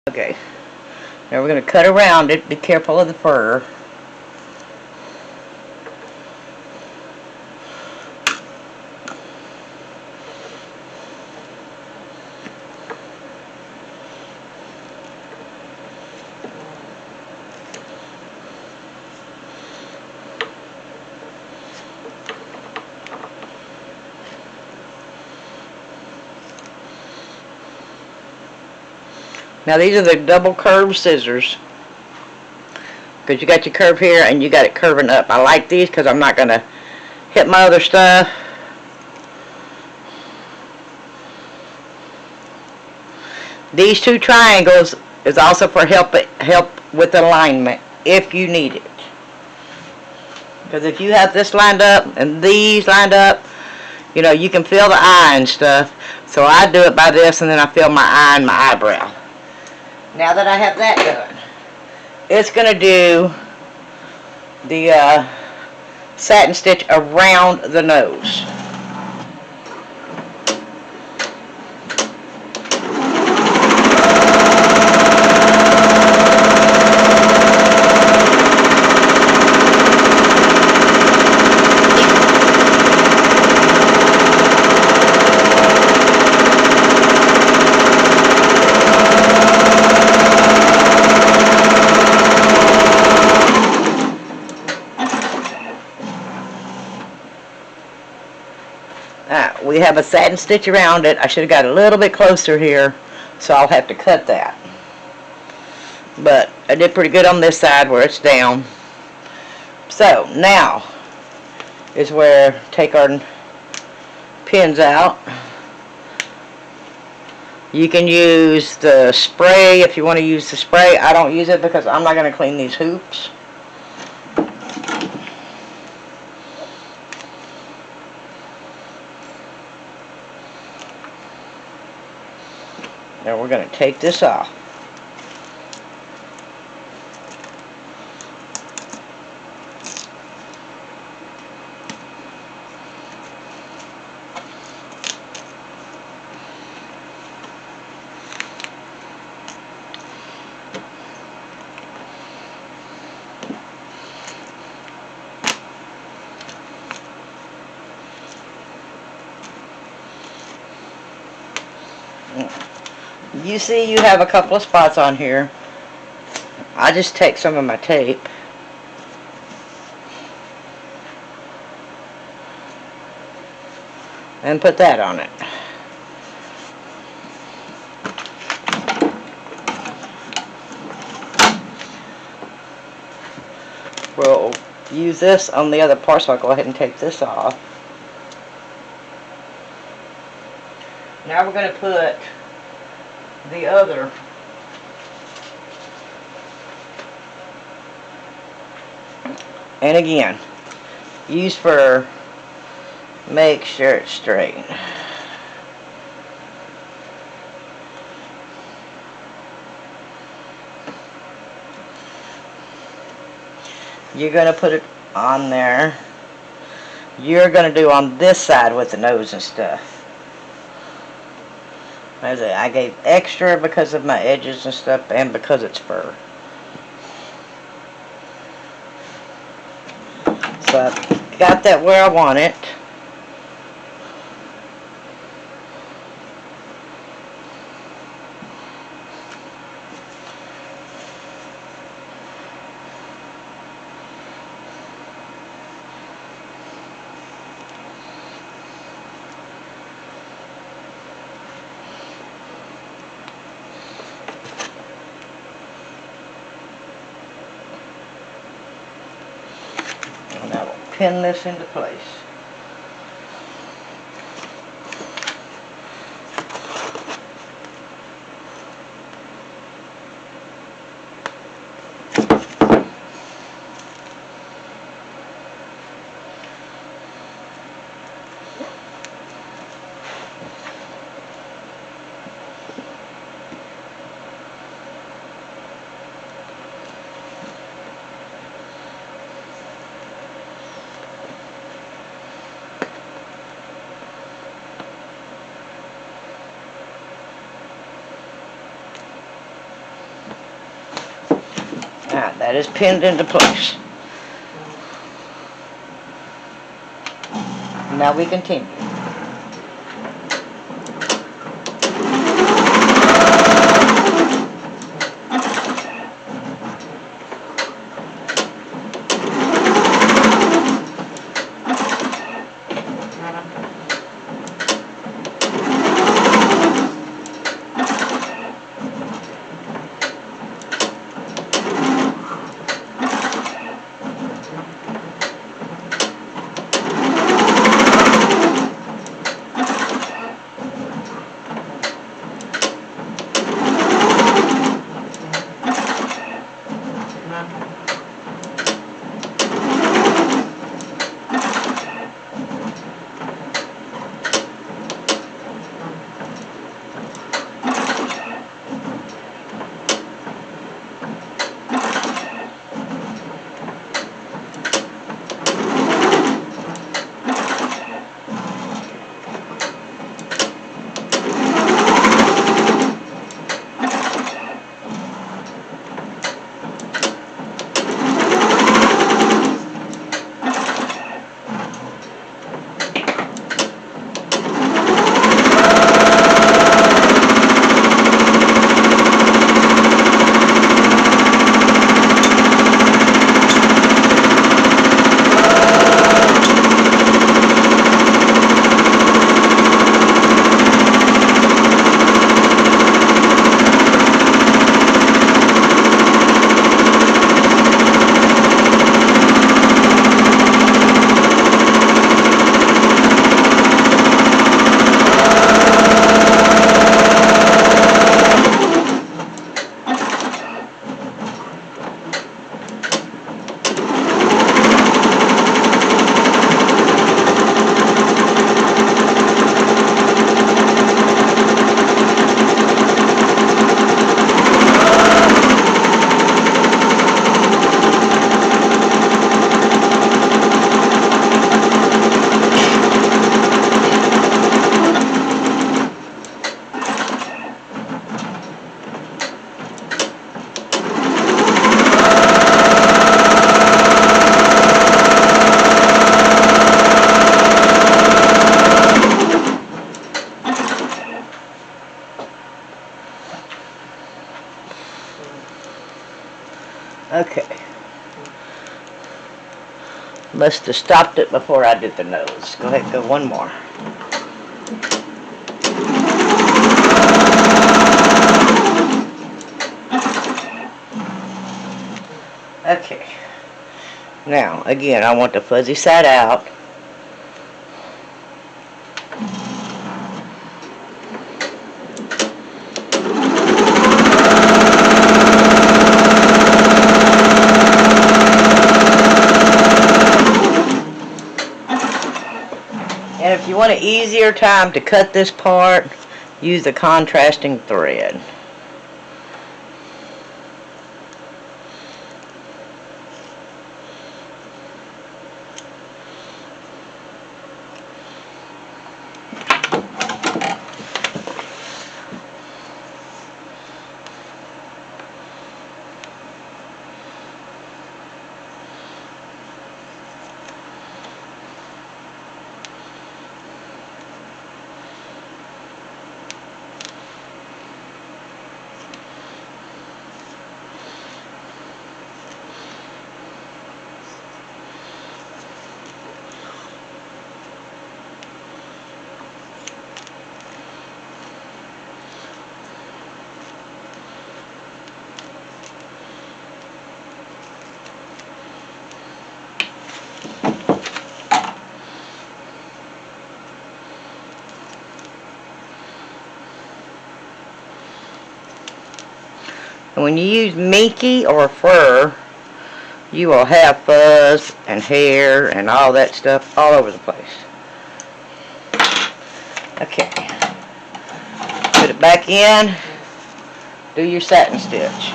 Okay, now we're going to cut around it. Be careful of the fur. Now these are the double curved scissors, because you got your curve here and you got it curving up. I like these because I'm not going to hit my other stuff. These two triangles is also for help with alignment if you need it. Because if you have this lined up and these lined up, you know, you can feel the eye and stuff. So I do it by this, and then I feel my eye and my eyebrow. Now that I have that done, it's going to do the satin stitch around the nose. We have a satin stitch around it. I should have got a little bit closer here, so I'll have to cut that. But I did pretty good on this side where it's down. So now is where take our pins out. You can use the spray if you want to use the spray. I don't use it because I'm not going to clean these hoops. Now we're going to take this off. You see you have a couple of spots on here. I just take some of my tape and put that on it. We'll use this on the other part, so I'll go ahead and take this off. Now we're going to put the other and again use for make sure it's straight. You're going to put it on there. You're going to do on this side with the nose and stuff. I gave extra because of my edges and stuff, and because it's fur. So I've got that where I want it. And I will pin this into place. That is pinned into place. Now we continue. Okay. Must have stopped it before I did the nose. Go ahead, go one more. Okay. Now, again, I want the fuzzy side out. And if you want an easier time to cut this part, use the contrasting thread. And when you use minky or fur, you will have fuzz and hair and all that stuff all over the place. Okay. Put it back in. Do your satin stitch.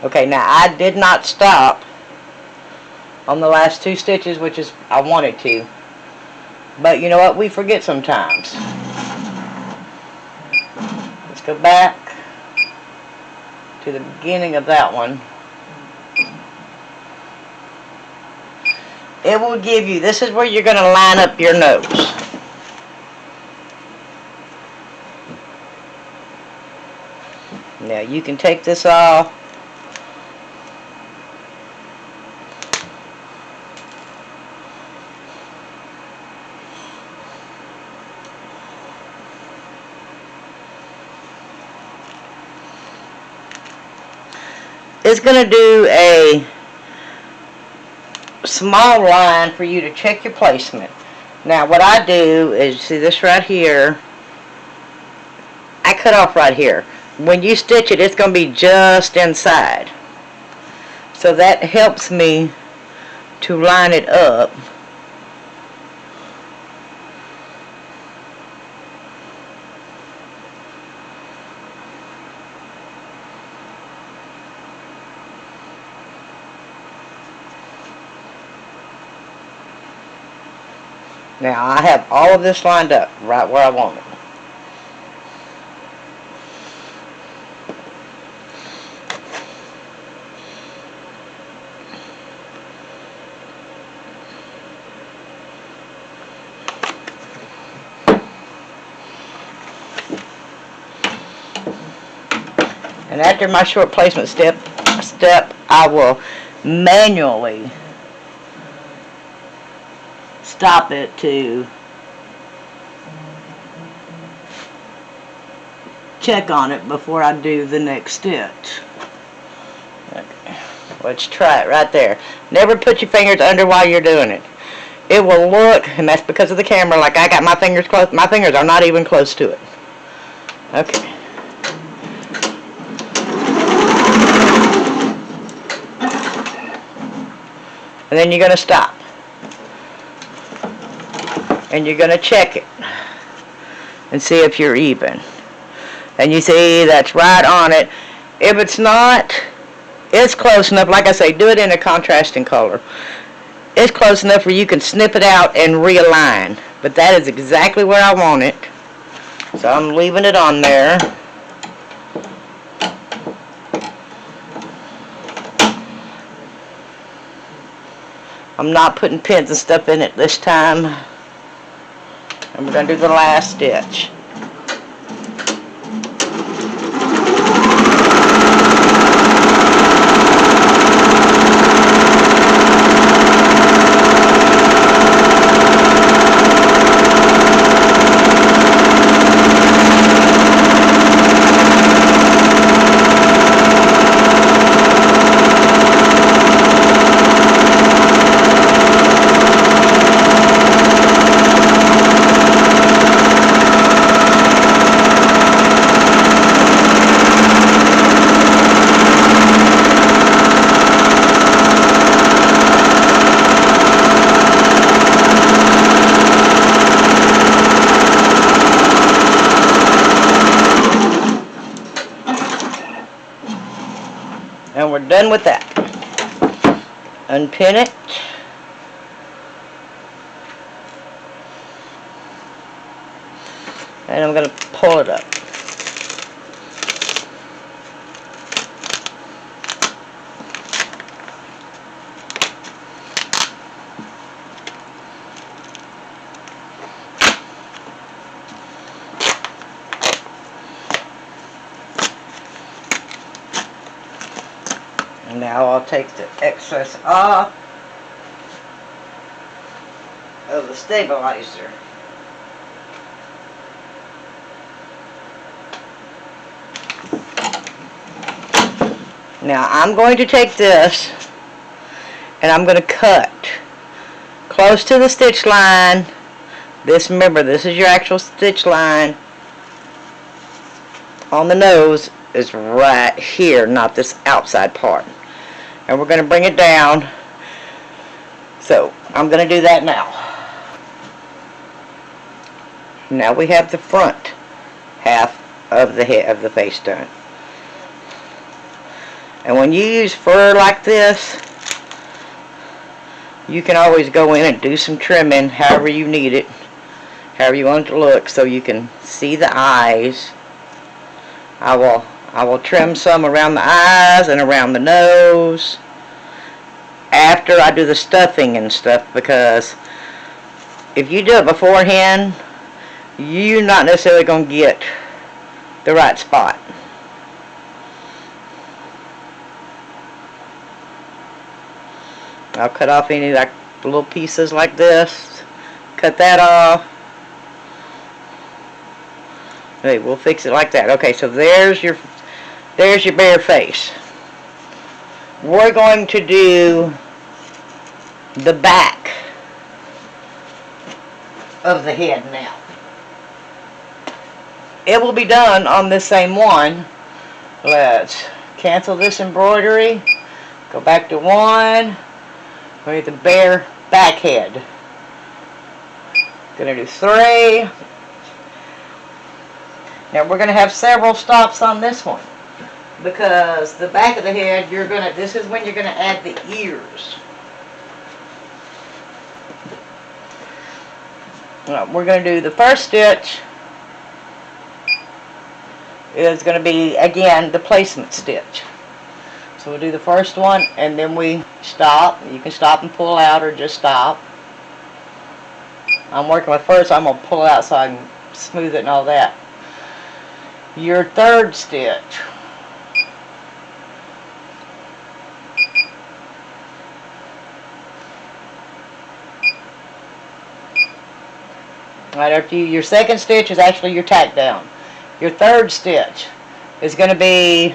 Okay, now I did not stop on the last 2 stitches, which is I wanted to. But you know what? We forget sometimes. Let's go back to the beginning of that one. It will give you, this is where you're going to line up your nose. Now you can take this off. It's going to do a small line for you to check your placement. Now what I do is, see this right here, I cut off right here. When you stitch it, it's going to be just inside. So that helps me to line it up. Now I have all of this lined up right where I want it. And after my short placement step, I will manually stop it to check on it before I do the next stitch. Okay. Let's try it right there. Never put your fingers under while you're doing it. It will look, and that's because of the camera, like I got my fingers close. My fingers are not even close to it. Okay. And then you're going to stop. And you're going to check it and see if you're even. And you see that's right on it. If it's not, it's close enough. Like I say, do it in a contrasting color. It's close enough where you can snip it out and realign. But that is exactly where I want it. So I'm leaving it on there. I'm not putting pins and stuff in it this time. And we're going to do the last stitch. And we're done with that. Unpin it. And I'm going to pull it up. Now I'll take the excess off of the stabilizer. Now I'm going to take this and I'm going to cut close to the stitch line. This, remember, this is your actual stitch line on the nose is right here, not this outside part. And we're going to bring it down. So I'm going to do that now. Now we have the front half of the head of the face done. And when you use fur like this, you can always go in and do some trimming however you need it, however you want it to look, so you can see the eyes. I will trim some around the eyes and around the nose after I do the stuffing and stuff, because if you do it beforehand, you're not necessarily going to get the right spot. I'll cut off any like little pieces like this. Cut that off. Okay, we'll fix it like that. Okay, so there's your bare face. We're going to do the back of the head now. It will be done on this same one. Let's cancel this embroidery. Go back to one. We need the bare back head. Gonna do 3. Now we're gonna have several stops on this one, because the back of the head, this is when you're gonna add the ears. We're going to do the first stitch is going to be, again, the placement stitch. So we'll do the first one, and then we stop. You can stop and pull out, or just stop. I'm working with first, so I'm going to pull out so I can smooth it and all that. Your third stitch. Right after your second stitch is actually your tack down. Your third stitch is going to be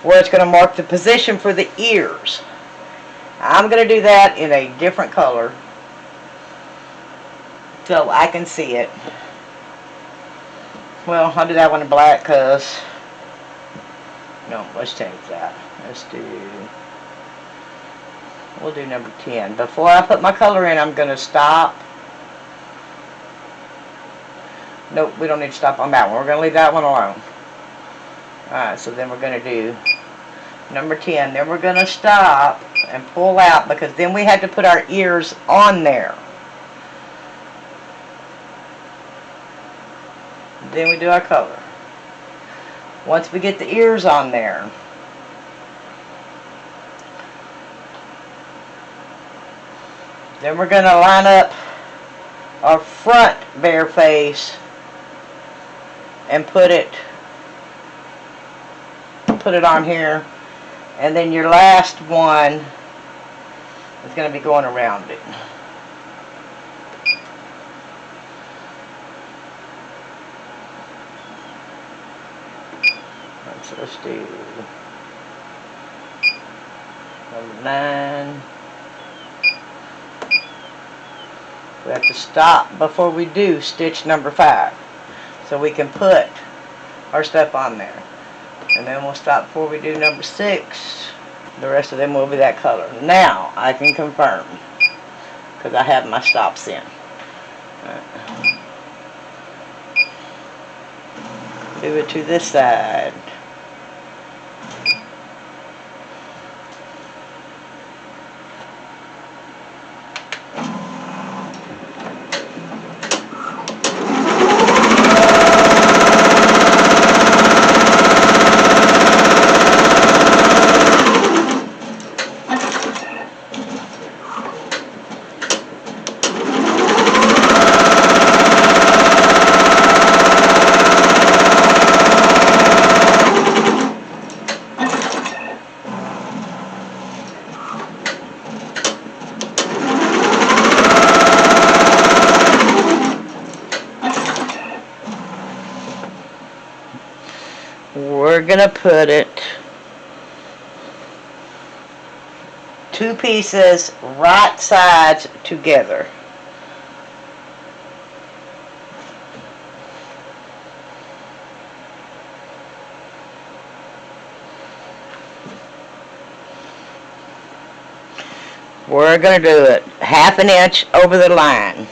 where it's going to mark the position for the ears. I'm going to do that in a different color so I can see it. Well, I'll do that one in black because, no, let's change that. We'll do number 10. Before I put my color in, I'm going to stop. Nope, we don't need to stop on that one. We're going to leave that one alone. Alright, so then we're going to do number 10. Then we're going to stop and pull out, because then we had to put our ears on there. Then we do our color. Once we get the ears on there, then we're going to line up our front bare face and put it on here, and then your last one is going to be going around it. So let's do number 9. We have to stop before we do stitch number 5, so we can put our stuff on there. And then we'll stop before we do number 6. The rest of them will be that color. Now I can confirm, because I have my stops in. Do it to this side. We're going to put it 2 pieces right sides together. We're going to do it 1/2 inch over the line.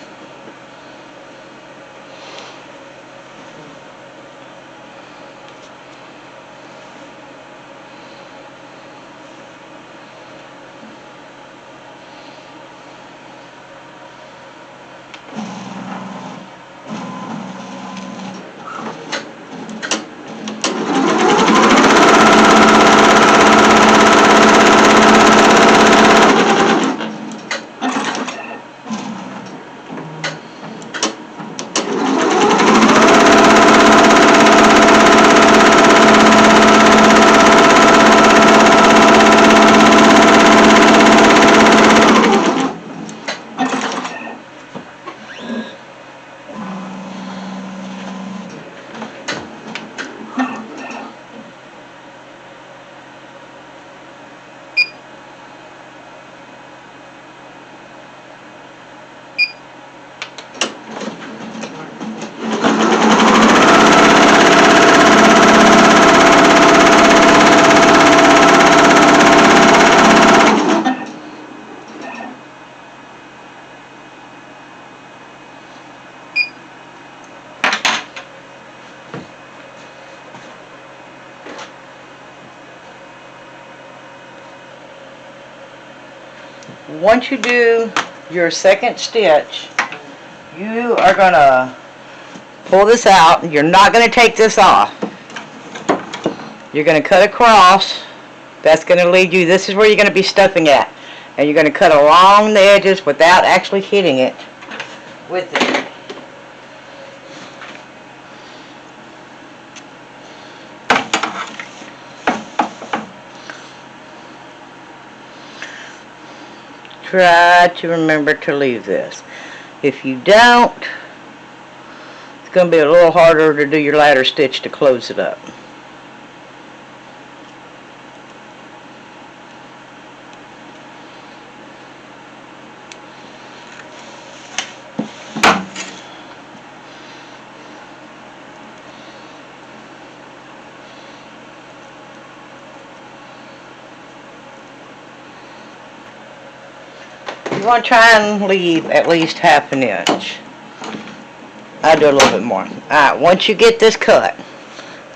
once you do your second stitch, you are going to pull this out. You're not going to take this off. You're going to cut across. That's going to lead you, this is where you're going to be stuffing at. And you're going to cut along the edges without actually hitting it with it. Try to remember to leave this. If you don't, it's going to be a little harder to do your ladder stitch to close it up. You want to try and leave at least ½ inch. I do a little bit more. Alright, once you get this cut,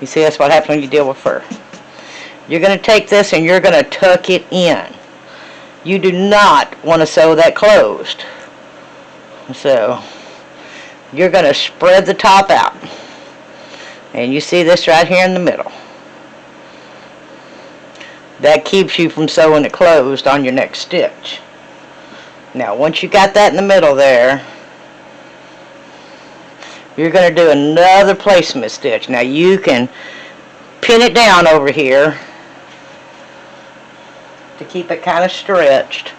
you see that's what happens when you deal with fur. You're going to take this and you're going to tuck it in. You do not want to sew that closed. So, you're going to spread the top out. And you see this right here in the middle. That keeps you from sewing it closed on your next stitch. Now, once you got that in the middle there, you're going to do another placement stitch. Now, you can pin it down over here to keep it kind of stretched.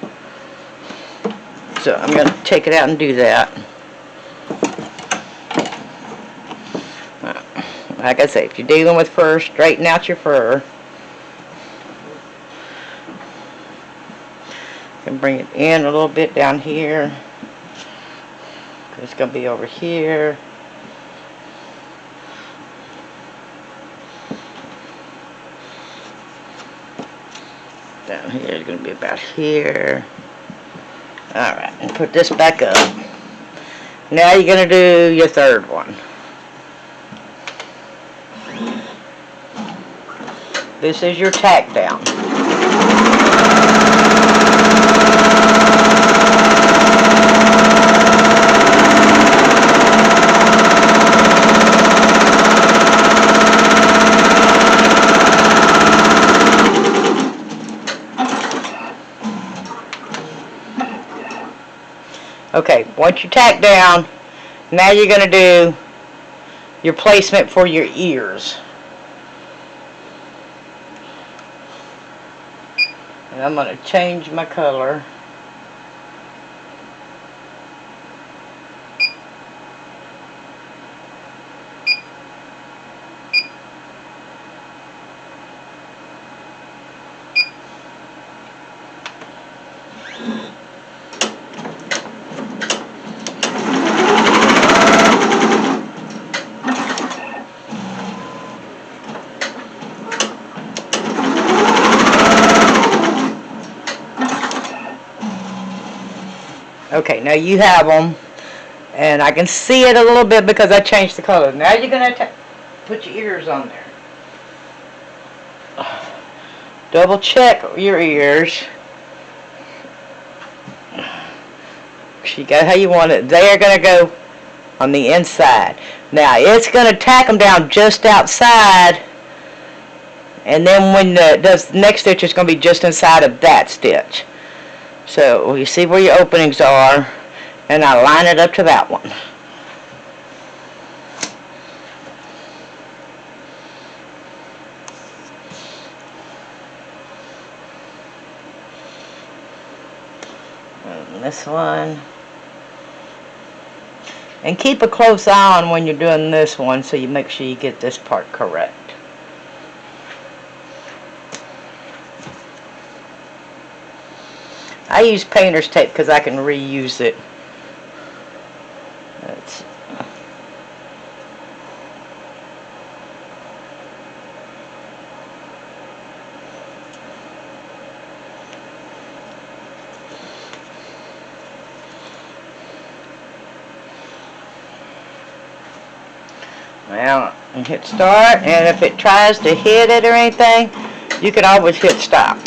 So, I'm going to take it out and do that. Like I say, if you're dealing with fur, straighten out your fur. And bring it in a little bit down here. It's going to be over here. Down here is going to be about here. Alright, and put this back up. Now you're going to do your third one. This is your tack down. Okay, once you tack down, now you're going to do your placement for your ears. And I'm going to change my color. Okay, now you have them, and I can see it a little bit because I changed the color. Now you're going to put your ears on there. Double check your ears. You got how you want it. They are going to go on the inside. Now it's going to tack them down just outside, and then when it does the next stitch, it's going to be just inside of that stitch. So you see where your openings are, and I line it up to that one. And this one. And keep a close eye on when you're doing this one so you make sure you get this part correct. I use painter's tape because I can reuse it. Now, hit start, and if it tries to hit it or anything, you can always hit stop.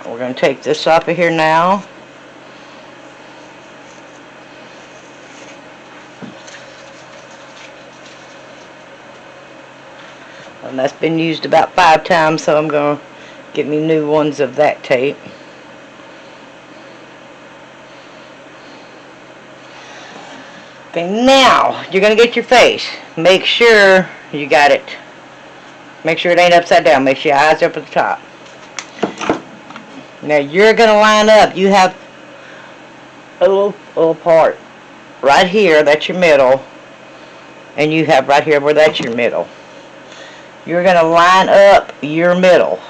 We're going to take this off of here now. And that's been used about 5 times, so I'm going to get me new ones of that tape. Okay, now you're going to get your face. Make sure you got it. Make sure it ain't upside down. Make sure your eyes are up at the top. Now you're going to line up. You have a little part right here, that's your middle. And you have right here where that's your middle. You're going to line up your middle.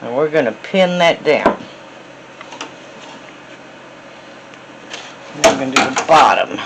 And we're going to pin that down. We're going to do the bottom.